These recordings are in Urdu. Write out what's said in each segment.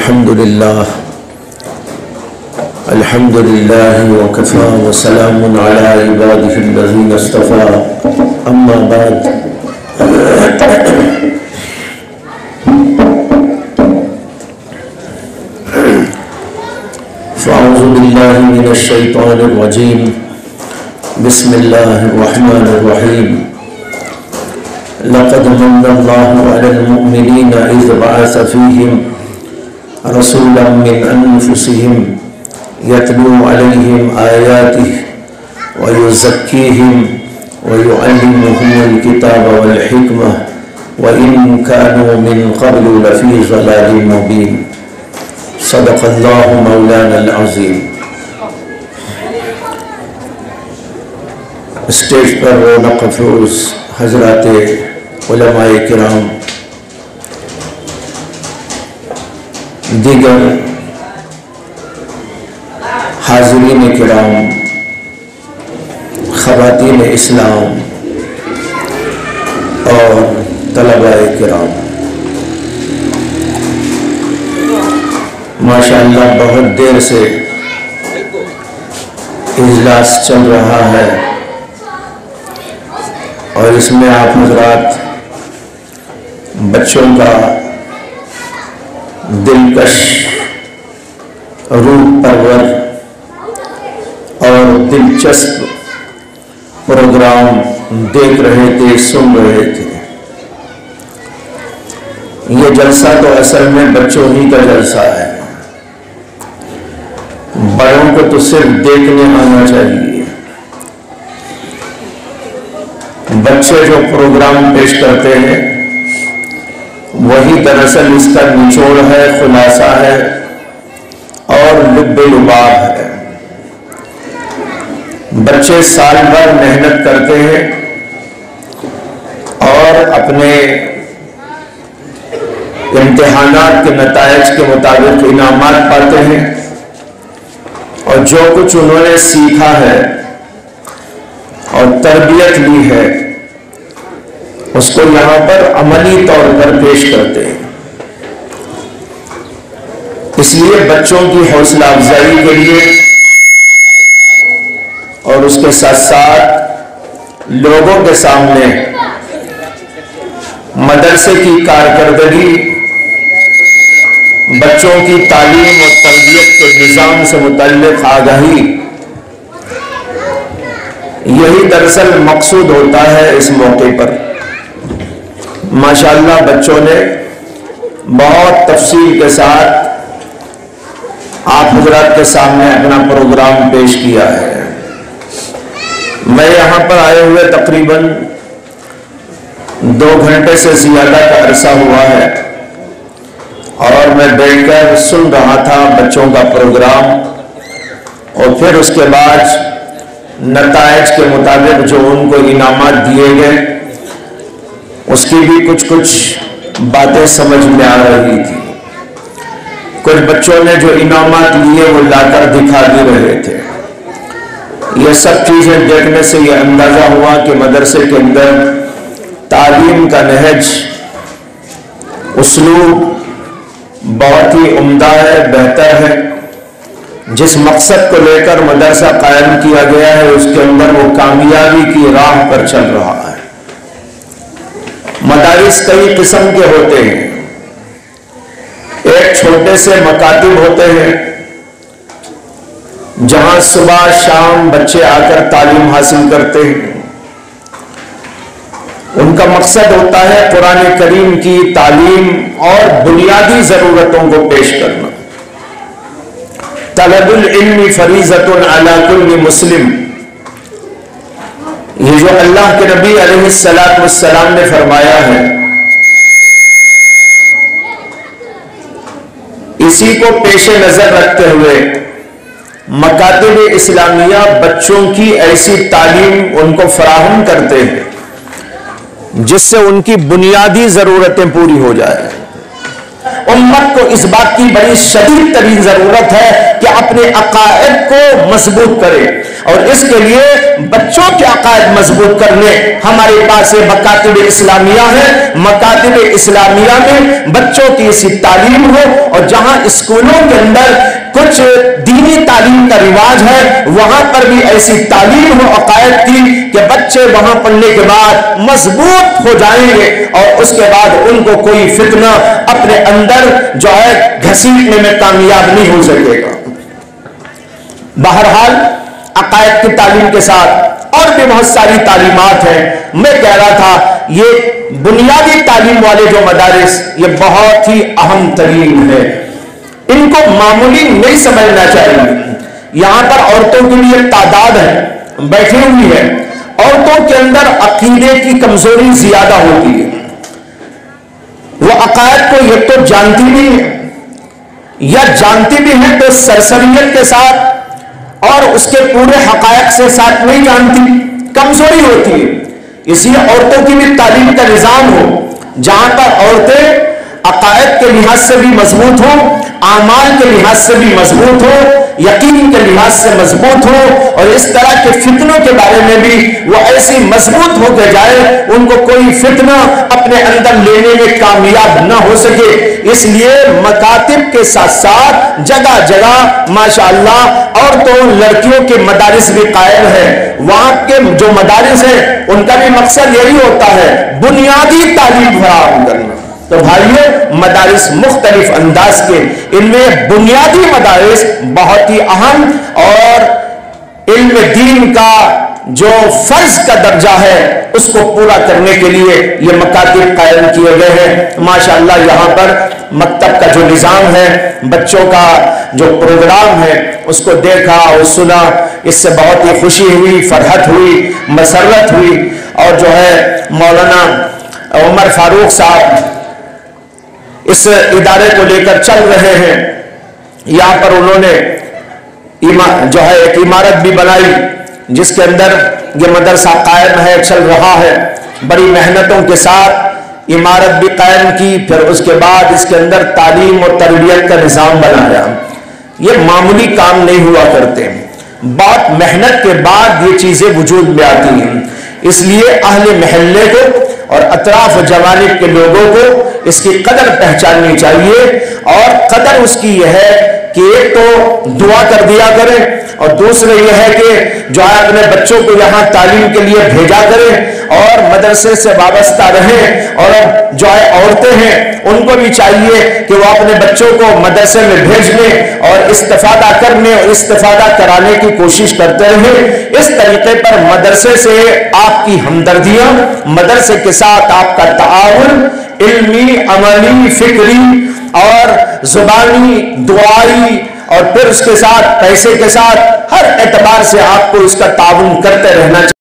الحمد لله وكفى وسلام على عباده الذين اصطفى أما بعد فأعوذ بالله من الشيطان الرجيم بسم الله الرحمن الرحيم لقد من الله على المؤمنين إذ بعث فيهم رسولا من أنفسهم يتلو عليهم آياته ويزكيهم ويعلمهم الكتاب والحكمة وإن كانوا من قبل لفي ضلال مبين صدق الله مولانا العظيم۔ اسٹیج پر رونق افروز حضرات علماء کرام، دیگر حاضرین کرام، خواتین اسلام اور طلباء کرام، ماشاءاللہ بہت دیر سے اجلاس چل رہا ہے اور اس میں آپ حضرات بچوں کا دلکش، روح پرور اور دلچسپ پروگرام دیکھ رہے تھے، سن رہے تھے۔ یہ جلسہ تو اصل میں بچوں ہی کا جلسہ ہے، بڑوں کو تو صرف دیکھنے آنا چاہیے۔ بچے جو پروگرام پیش کرتے ہیں وہی دراصل اس کا نچوڑ ہے، خلاصہ ہے اور لب لباب ہے۔ بچے سال بھر محنت کرتے ہیں اور اپنے امتحانات کے نتائج کے مطابق انعامات پاتے ہیں، اور جو کچھ انہوں نے سیکھا ہے اور تربیت لی ہے اس کو یہاں پر عملی طور پر پیش کرتے ہیں۔ اس لیے بچوں کی حوصلہ افزائی کے لیے اور اس کے ساتھ ساتھ لوگوں کے سامنے مدرسے کی کارکردگی، بچوں کی تعلیم اور تربیت کے نظام سے متعلق آگاہی، یہی دراصل مقصود ہوتا ہے اس موقع پر۔ ماشاءاللہ بچوں نے بہت تفصیل کے ساتھ آپ حضرات کے سامنے اپنا پروگرام پیش کیا ہے۔ میں یہاں پر آئے ہوئے تقریباً 2 گھنٹے سے زیادہ کا عرصہ ہوا ہے اور میں بیٹھ کر سن رہا تھا بچوں کا پروگرام، اور پھر اس کے بعد نتائج کے مطابق جو ان کو انعامات دیے گئے اس کی بھی کچھ باتیں سمجھ میں آ رہی تھی۔ کچھ بچوں نے جو انعامات لیے وہ لا کر دکھا بھی رہے تھے۔ یہ سب چیزیں دیکھنے سے یہ اندازہ ہوا کہ مدرسے کے اندر تعلیم کا نہج، اسلوب بہت ہی عمدہ ہے، بہتر ہے۔ جس مقصد کو لے کر مدرسہ قائم کیا گیا ہے اس کے اندر وہ کامیابی کی راہ پر چل رہا ہے۔ مدارس کئی قسم کے ہوتے ہیں۔ ایک چھوٹے سے مکاتب ہوتے ہیں جہاں صبح شام بچے آ کر تعلیم حاصل کرتے ہیں۔ ان کا مقصد ہوتا ہے قرآن کریم کی تعلیم اور بنیادی ضرورتوں کو پیش کرنا۔ طلب العلم فریضۃ علی کل مسلم، یہ جو اللہ کے نبی علیہ السلام نے فرمایا ہے، اسی کو پیش نظر رکھتے ہوئے مکاتب اسلامیہ بچوں کی ایسی تعلیم ان کو فراہم کرتے ہیں جس سے ان کی بنیادی ضرورتیں پوری ہو جائیں۔ امت کو اس بات کی بڑی شدید ترین ضرورت ہے کہ اپنے عقائد کو مضبوط کرے، اور اس کے لیے بچوں کے عقائد مضبوط کرنے ہمارے پاس مکاتب اسلامیہ ہیں۔ مکاتب اسلامیہ میں بچوں کی ایسی تعلیم ہو، اور جہاں اسکولوں کے اندر کچھ دینی تعلیم کا رواج ہے وہاں پر بھی ایسی تعلیم ہو عقائد کی کہ بچے وہاں پڑھنے کے بعد مضبوط ہو جائیں گے، اور اس کے بعد ان کو کوئی فتنہ اپنے اندر جو ہے گھسیٹنے میں کامیاب نہیں ہو سکے گا۔ بہرحال عقائد کی تعلیم کے ساتھ اور بھی بہت ساری تعلیمات ہیں۔ میں کہہ رہا تھا یہ بنیادی تعلیم والے جو مدارس یہ بہت ہی اہم ترین ہے، ان کو معمولی نہیں سمجھنا چاہیے۔ یہاں پر عورتوں کی بھی ایک تعداد ہے بیٹھی ہوئی ہے، عورتوں کے اندر عقیدے کی کمزوری زیادہ ہوتی ہے، وہ عقائد کو یہ تو جانتی نہیں ہے، یا جانتی بھی ہے تو سرسریت کے ساتھ اور اس کے پورے حقائق سے ساتھ نہیں جانتی، کمزوری ہوتی ہے۔ اسی لیے عورتوں کی بھی تعلیم کا نظام ہو جہاں پر عورتیں عقائد کے لحاظ سے بھی مضبوط ہوں، اعمال کے لحاظ سے بھی مضبوط ہو، یقین کے لحاظ سے مضبوط ہو، اور اس طرح کے فتنوں کے بارے میں بھی وہ ایسی مضبوط ہو کے جائے ان کو کوئی فتنہ اپنے اندر لینے میں کامیاب نہ ہو سکے۔ اس لیے مکاتب کے ساتھ ساتھ جگہ جگہ ماشاءاللہ عورتوں لڑکیوں کے مدارس بھی قائم ہیں۔ وہاں کے جو مدارس ہیں ان کا بھی مقصد یہی ہوتا ہے بنیادی تعلیم فراہم کرنا۔ تو بھائیو مدارس مختلف انداز کے، ان میں بنیادی مدارس بہت ہی اہم، اور علم دین کا جو فرض کا درجہ ہے اس کو پورا کرنے کے لیے یہ مکاتب قائم کیے گئے ہیں۔ ماشاءاللہ یہاں پر مکتب کا جو نظام ہے، بچوں کا جو پروگرام ہے اس کو دیکھا اور سنا، اس سے بہت ہی خوشی ہوئی، فرحت ہوئی، مسرت ہوئی۔ اور جو ہے مولانا عمر فاروق صاحب اس ادارے کو لے کر چل رہے ہیں، یہاں پر انہوں نے جو ہے ایک عمارت بھی بنائی جس کے اندر یہ مدرسہ قائم ہے، چل رہا ہے، بڑی محنتوں کے ساتھ عمارت بھی قائم کی، پھر اس کے بعد اس کے اندر تعلیم اور تربیت کا نظام بنایا۔ یہ معمولی کام نہیں ہوا کرتے، بہت محنت کے بعد یہ چیزیں وجود میں آتی ہیں۔ اس لیے اہل محلے کو اور اطراف و جوانب کے لوگوں کو اس کی قدر پہچاننی چاہیے، اور قدر اس کی یہ ہے کہ ایک تو دعا کر دیا کریں، اور دوسرے یہ ہے کہ جو ہے اپنے بچوں کو یہاں تعلیم کے لیے بھیجا کریں اور مدرسے سے وابستہ رہیں، اور جو ہے عورتیں ہیں ان کو بھی چاہیے کہ وہ اپنے بچوں کو مدرسے میں بھیجنے اور استفادہ کرنے اور استفادہ کرانے کی کوشش کرتے رہیں۔ اس طریقے پر مدرسے سے آپ کی ہمدردیاں، مدرسے کے ساتھ آپ کا تعاون علمی، عملی، فکری اور زبانی، دعائی، اور پھر اس کے ساتھ پیسے کے ساتھ ہر اعتبار سے آپ کو اس کا تعاون کرتے رہنا چاہیے۔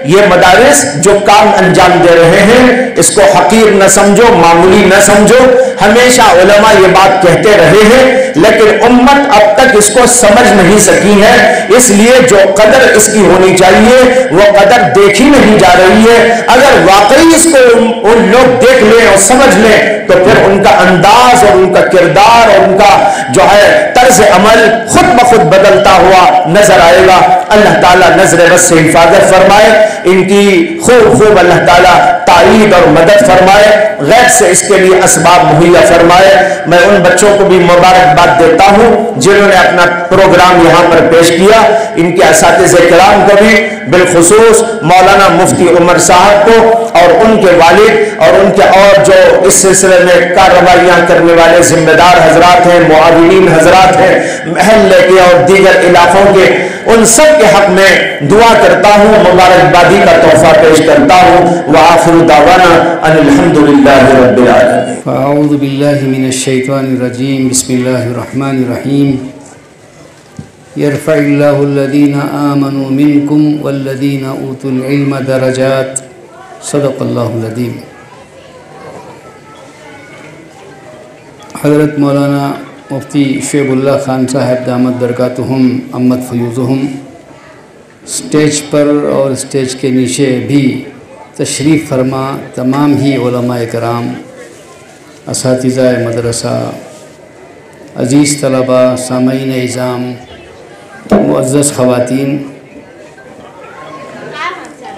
یہ مدارس جو کام انجام دے رہے ہیں اس کو حقیر نہ سمجھو، معمولی نہ سمجھو۔ ہمیشہ علماء یہ بات کہتے رہے ہیں لیکن امت اب تک اس کو سمجھ نہیں سکی ہے، اس لیے جو قدر اس کی ہونی چاہیے وہ قدر دیکھی نہیں جا رہی ہے۔ اگر واقعی اس کو ان لوگ دیکھ لیں اور سمجھ لیں تو پھر ان کا انداز اور ان کا کردار اور ان کا جو ہے طرز عمل خود بخود بدلتا ہوا نظر آئے گا۔ اللہ تعالیٰ نظر بد سے حفاظت فرمائے، ان کی خوب اللہ تعالیٰ تائید اور مدد فرمائے، غیب سے اس کے لیے اسباب مہیا فرمائے۔ میں ان بچوں کو بھی مبارکباد دیتا ہوں جنہوں نے اپنا پروگرام یہاں پر پیش کیا، ان کے اساتذہ کرام کو بھی، بالخصوص مولانا مفتی عمر صاحب کو اور ان کے والد اور ان کے اور جو اس سلسلے میں کارروائیاں کرنے والے ذمہ دار حضرات ہیں، معاونین حضرات ہیں، محلے کے اور دیگر علاقوں کے، ان سب کے حق میں دعا کرتا ہوں، مبارکبادی کا تحفہ پیش کرتا ہوں۔ وآخر دعوانا ان الحمدللہ رب العالمین۔ فاعوذ باللہ من الشیطان الرجیم، بسم اللہ الرحمن الرحیم۔ یرفع اللہ الذین آمنوا منکم والذین اوتوا العلم درجات، صدق اللہ العظیم۔ حضرت مولانا مفتی شعیب اللہ خان صاحب دامت برکاتہم امت فیوزہم اسٹیج پر اور اسٹیج کے نیچے بھی تشریف فرما، تمام ہی علماء کرام، اساتذہ مدرسہ، عزیز طلبہ، سامعین اعظام، معزز خواتین،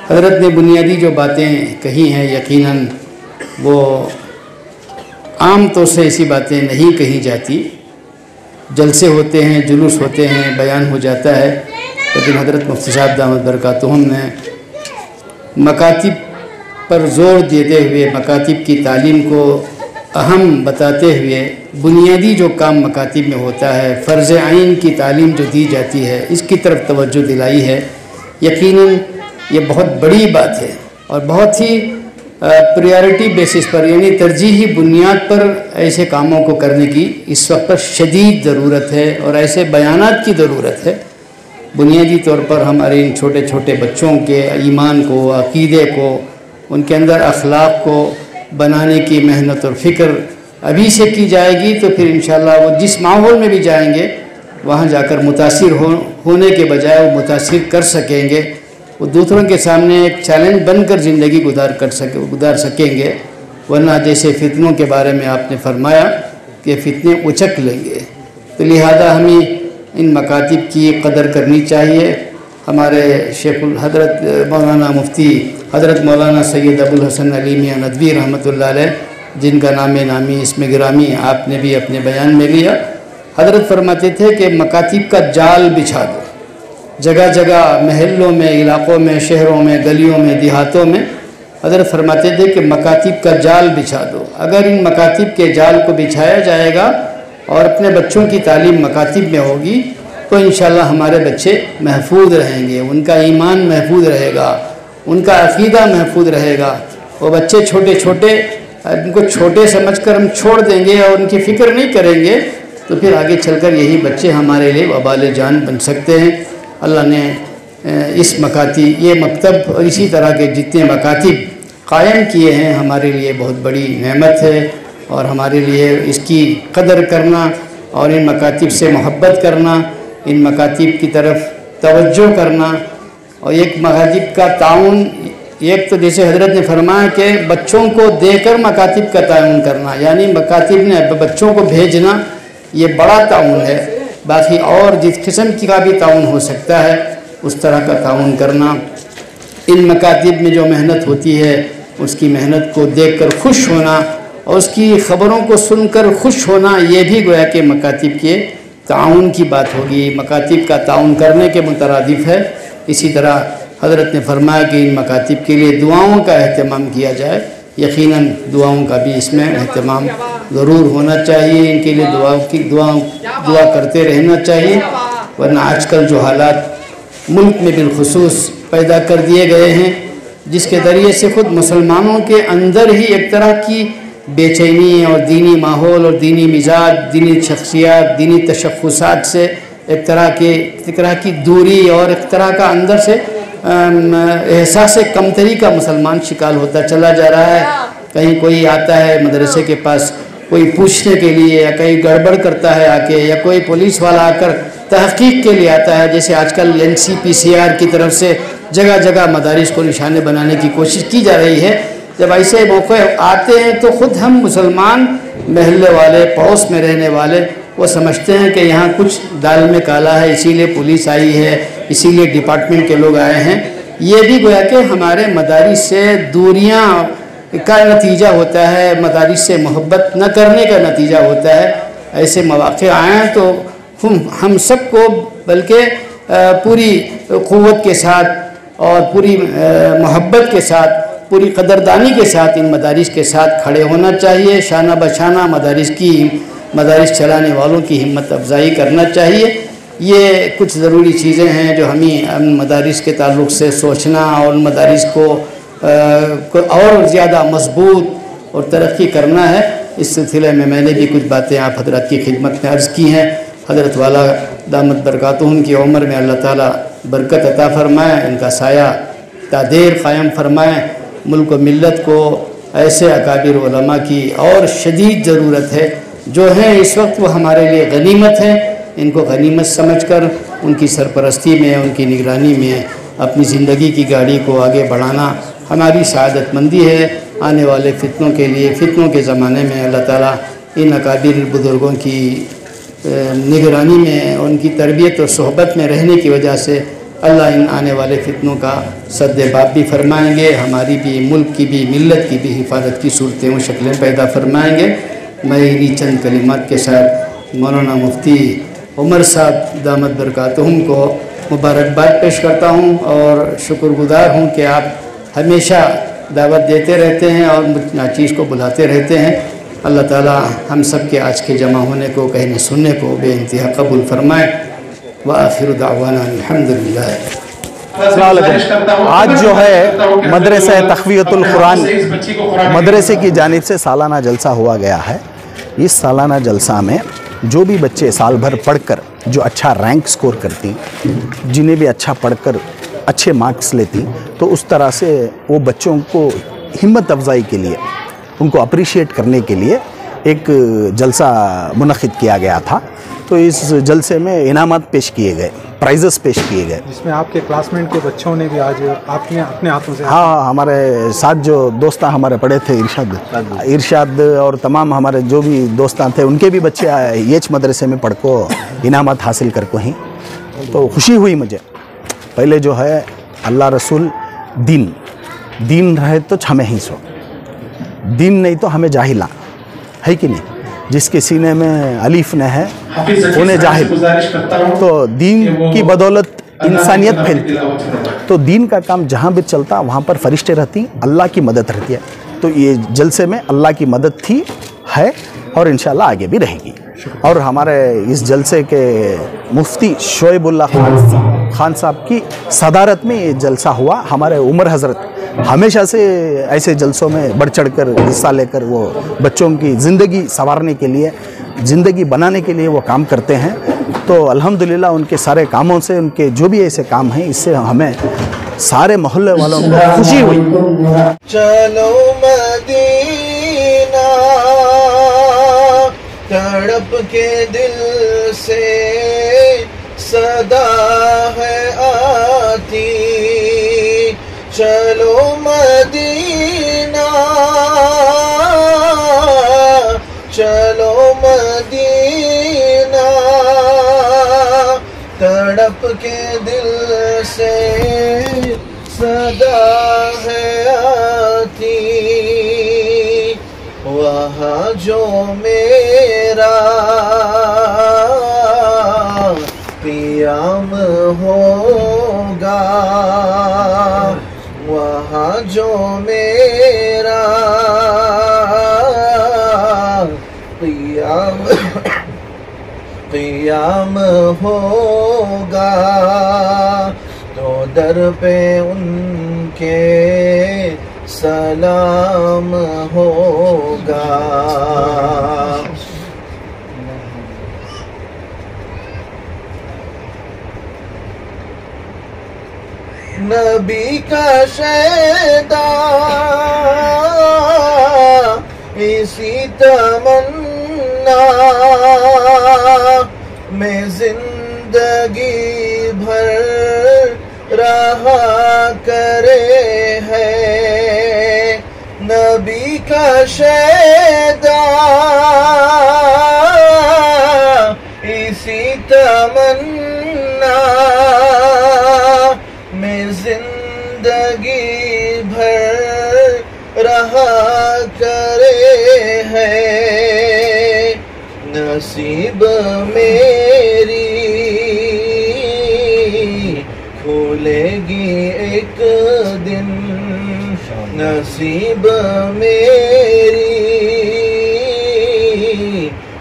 حضرت نے بنیادی جو باتیں کہی ہیں یقیناً وہ عام طور سے ایسی باتیں نہیں کہی جاتی، جلسے ہوتے ہیں، جلوس ہوتے ہیں، بیان ہو جاتا ہے، لیکن حضرت مفتی صاحب دامت برکاتہم نے مکاتب پر زور دیتے ہوئے، مکاتب کی تعلیم کو اہم بتاتے ہوئے، بنیادی جو کام مکاتب میں ہوتا ہے، فرض عین کی تعلیم جو دی جاتی ہے، اس کی طرف توجہ دلائی ہے۔ یقیناً یہ بہت بڑی بات ہے اور بہت ہی پریارٹی بیسس پر، یعنی ترجیحی بنیاد پر ایسے کاموں کو کرنے کی اس وقت پر شدید ضرورت ہے اور ایسے بیانات کی ضرورت ہے۔ بنیادی طور پر ہمارے ان چھوٹے چھوٹے بچوں کے ایمان کو، عقیدے کو، ان کے اندر اخلاق کو بنانے کی محنت اور فکر ابھی سے کی جائے گی تو پھر انشاءاللہ وہ جس ماحول میں بھی جائیں گے وہاں جا کر متاثر ہونے کے بجائے وہ متاثر کر سکیں گے، وہ دوسروں کے سامنے ایک چیلنج بن کر زندگی گزار سکیں گے، ورنہ جیسے فتنوں کے بارے میں آپ نے فرمایا کہ فتنے اچک لیں گے۔ تو لہذا ہمیں ان مکاتب کی قدر کرنی چاہیے۔ ہمارے شیخ حضرت مولانا مفتی حضرت مولانا سید ابو الحسن علی میاں ندوی رحمۃ اللہ علیہ، جن کا نام نامی اسم گرامی آپ نے بھی اپنے بیان میں لیا، حضرت فرماتے تھے کہ مکاتب کا جال بچھا دو، جگہ جگہ محلوں میں، علاقوں میں، شہروں میں، گلیوں میں، دیہاتوں میں حضرت فرماتے تھے کہ مکاتب کا جال بچھا دو۔ اگر ان مکاتب کے جال کو بچھایا جائے گا اور اپنے بچوں کی تعلیم مکاتب میں ہوگی تو انشاءاللہ ہمارے بچے محفوظ رہیں گے، ان کا ایمان محفوظ رہے گا، ان کا عقیدہ محفوظ رہے گا۔ وہ بچے چھوٹے چھوٹے، ان کو چھوٹے سمجھ کر ہم چھوڑ دیں گے اور ان کی فکر نہیں کریں گے تو پھر آگے چل کر یہی بچے ہمارے لیے وبال جان بن سکتے ہیں۔ اللہ نے اس مکاتب، یہ مکتب اور اسی طرح کے جتنے مکاتب قائم کیے ہیں ہمارے لیے بہت بڑی نعمت ہے، اور ہمارے لیے اس کی قدر کرنا اور ان مکاتب سے محبت کرنا، ان مکاتب کی طرف توجہ کرنا، اور ایک مکاتب کا تعاون، ایک تو جیسے حضرت نے فرمایا کہ بچوں کو دے کر مکاتب کا تعاون کرنا، یعنی مکاتب نے بچوں کو بھیجنا، یہ بڑا تعاون ہے۔ باقی اور جس قسم کا بھی تعاون ہو سکتا ہے اس طرح کا تعاون کرنا، ان مکاتب میں جو محنت ہوتی ہے اس کی محنت کو دیکھ کر خوش ہونا اور اس کی خبروں کو سن کر خوش ہونا، یہ بھی گویا کہ مکاتب کے تعاون کی بات ہوگی، مکاتب کا تعاون کرنے کے مترادف ہے۔ اسی طرح حضرت نے فرمایا کہ ان مکاتب کے لیے دعاؤں کا اہتمام کیا جائے، یقیناً دعاؤں کا بھی اس میں اہتمام ضرور ہونا چاہیے، ان کے لیے دعا کرتے رہنا چاہیے، ورنہ آج کل جو حالات ملک میں بالخصوص پیدا کر دیے گئے ہیں، جس کے ذریعے سے خود مسلمانوں کے اندر ہی ایک طرح کی بے چینی اور دینی ماحول اور دینی مزاج، دینی شخصیات، دینی تشخصات سے ایک طرح کی دوری اور ایک طرح کا اندر سے احساس کمتری کا مسلمان شکار ہوتا چلا جا رہا ہے۔ کہیں کوئی آتا ہے مدرسے کے پاس کوئی پوچھنے کے لیے، یا کہیں گڑبڑ کرتا ہے آ کے، یا کوئی پولیس والا آ کر تحقیق کے لیے آتا ہے، جیسے آج کل NCPCR کی طرف سے جگہ جگہ مدارس کو نشانے بنانے کی کوشش کی جا رہی ہے۔ جب ایسے موقع آتے ہیں تو خود ہم مسلمان محلے والے، پڑوس میں رہنے والے، وہ سمجھتے ہیں کہ یہاں کچھ دال میں کالا ہے، اسی لیے پولیس آئی ہے، اسی لیے ڈپارٹمنٹ کے لوگ آئے ہیں۔ یہ بھی گویا کہ ہمارے مدارس سے دوریاں کا نتیجہ ہوتا ہے، مدارس سے محبت نہ کرنے کا نتیجہ ہوتا ہے۔ ایسے مواقع آئیں تو ہم سب کو بلکہ پوری قوت کے ساتھ اور پوری محبت کے ساتھ، پوری قدردانی کے ساتھ ان مدارس کے ساتھ کھڑے ہونا چاہیے، شانہ بشانہ مدارس چلانے والوں کی ہمت افزائی کرنا چاہیے۔ یہ کچھ ضروری چیزیں ہیں جو ہمیں مدارس کے تعلق سے سوچنا اور مدارس کو اور زیادہ مضبوط اور ترقی کرنا ہے۔ اس سلسلے میں نے بھی کچھ باتیں آپ حضرات کی خدمت میں عرض کی ہیں۔ حضرت والا دامت برکاتہم کی عمر میں اللہ تعالیٰ برکت عطا فرمائے، ان کا سایہ تا دیر قائم فرمائے۔ ملک و ملت کو ایسے اکابر علماء کی اور شدید ضرورت ہے، جو ہیں اس وقت وہ ہمارے لیے غنیمت ہے۔ ان کو غنیمت سمجھ کر ان کی سرپرستی میں، ان کی نگرانی میں اپنی زندگی کی گاڑی کو آگے بڑھانا ہماری سعادت مندی ہے۔ آنے والے فتنوں کے لیے، فتنوں کے زمانے میں اللہ تعالیٰ ان اکابر بزرگوں کی نگرانی میں، ان کی تربیت اور صحبت میں رہنے کی وجہ سے اللہ ان آنے والے فتنوں کا سد باب بھی فرمائیں گے، ہماری بھی، ملک کی بھی، ملت کی بھی حفاظت کی صورتیں و شکلیں پیدا فرمائیں گے۔ میں انہی چند کلمات کے ساتھ مولانا مفتی عمر صاحب دامت برکاتہم کو مبارکباد پیش کرتا ہوں اور شکر گزار ہوں کہ آپ ہمیشہ دعوت دیتے رہتے ہیں اور ناچیز کو بلاتے رہتے ہیں۔ اللہ تعالیٰ ہم سب کے آج کے جمع ہونے کو، کہنے سننے کو بے انتہا قبول فرمائے۔ وآخر دعوانا الحمدللہ۔ السلام علیکم۔ آج جو ہے مدرسہ تقویت القرآن مدرسے کی جانب سے سالانہ جلسہ ہوا گیا ہے۔ اس سالانہ جلسہ میں جو بھی بچے سال بھر پڑھ کر جو اچھا رینک سکور کرتی، جنہیں بھی اچھا پڑھ کر اچھے مارکس لیتی، تو اس طرح سے وہ بچوں کو ہمت افزائی کے لیے، ان کو اپریشیٹ کرنے کے لیے ایک جلسہ منعقد کیا گیا تھا۔ تو اس جلسے میں انعامات پیش کیے گئے، پرائزز پیش کیے گئے، جس میں آپ کے کلاس میٹ کے بچوں نے بھی آج آپ کے اپنے ہاتھوں سے ہاں ہمارے ساتھ جو دوستاں ہمارے پڑھے تھے، ارشاد اور تمام ہمارے جو بھی دوستاں تھے، ان کے بھی بچے ایچ مدرسے میں پڑھ کو انعامات حاصل کر کو ہی، تو خوشی ہوئی مجھے۔ پہلے جو ہے اللہ رسول دین رہے تو ہمیں ہی سو، دین نہیں تو ہمیں جاہلا ہے کہ نہیں؟ جس کے سینے میں الف نہ ہے انہیں جاہل، تو دین کی بدولت انسانیت پھیلتی، تو دین کا کام جہاں بھی چلتا وہاں پر فرشتے رہتی، اللہ کی مدد رہتی ہے۔ تو یہ جلسے میں اللہ کی مدد تھی، ہے اور انشاءاللہ آگے بھی رہے گی۔ اور ہمارے اس جلسے کے مفتی شعیب اللہ خان صاحب کی صدارت میں یہ جلسہ ہوا۔ ہمارے عمر حضرت ہمیشہ سے ایسے جلسوں میں بڑھ چڑھ کر حصہ لے کر وہ بچوں کی زندگی سنوارنے کے لیے، زندگی بنانے کے لیے وہ کام کرتے ہیں۔ تو الحمدللہ ان کے سارے کاموں سے، ان کے جو بھی ایسے کام ہیں، اس سے ہمیں سارے محلے والوں کو خوشی ہوئی۔ چلو مدینہ تڑپ کے دل سے صدا ہے آتی، چلو مدینہ، چلو مدینہ تڑپ کے دل سے صدا ہے آتی، وہاں جو میرا قیام ہوگا، وہاں جو میرا قیام ہوگا، تو در پہ ان کے سلام ہوگا۔ نبی کا شیدا اسی تمنا میں زندگی بھر رہا کرے ہے، نبی کا شیدا اسی تمنا میں زندگی بھر رہا کرے ہے، نصیب میری کھولے گی ایک دن، نصیب میری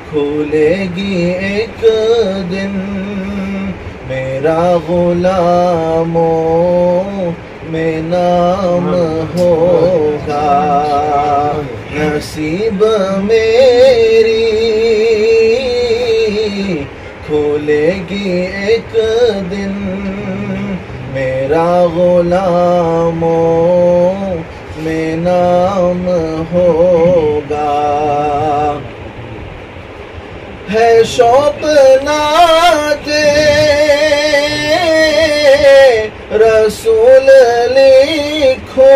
کھولے گی ایک دن، میرا غلاموں میں نام ہوگا، نصیب میری کھولے گی ایک دن، میرا غلاموں میں نام ہوگا۔ ہے شوق نعت رسول لکھو،